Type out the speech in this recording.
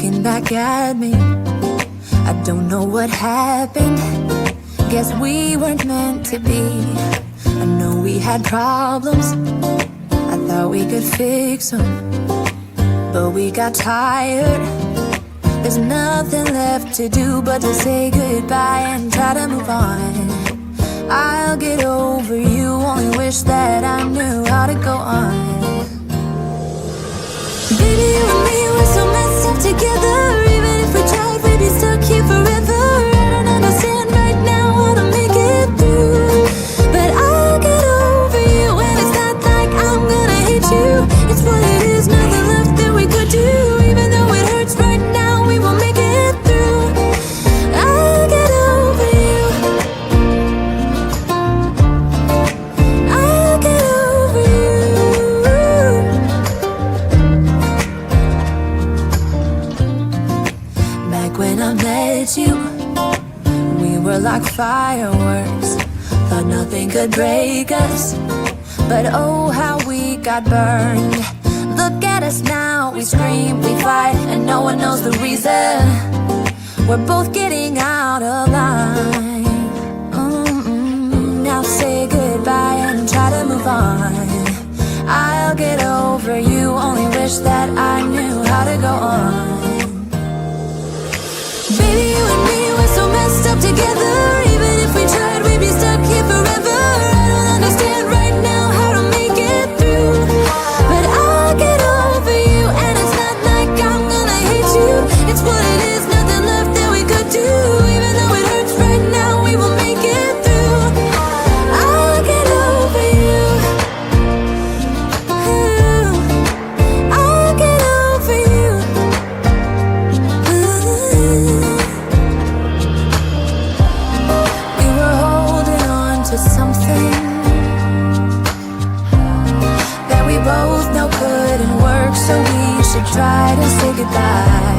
looking back at me. I don't know what happened. Guess we weren't meant to be. I know we had problems. I thought we could fix them, but we got tired. There's nothing left to do but to say goodbye and try to move on. I'll get over you, only wish that I knew how to go on. Baby, you and me, we're so messed up together. Even if we tried, we'd be stuck here forever. I don't understand right now how to make it through, but I'll get over you, and it's not like I'm gonna hate you. It's what it is, nothing left that we could do. Even though it hurts right now, we will make it through. I'll get over you. I'll get over you. Back when I met you, we were like fireworks. Thought nothing could break us, but oh how we got burned. Look at us now, we scream, we fight, and no one knows the reason. We're both getting out of line. Now say goodbye and try to move on. I'll get over you, only wish that I knew how to go on. Baby, you and me, we're so messed up together. Even if we tried, we'd be stuck here forever. I don't understand right now how to make it through, but I'll get over you, and it's not like I'm gonna hate you. It's what it is, nothing left that we could do. Even though it hurts right now, we will make it through. I'll get over you. I'll get over you. We were holding on to something that we both know couldn't work, so we should try to say goodbye.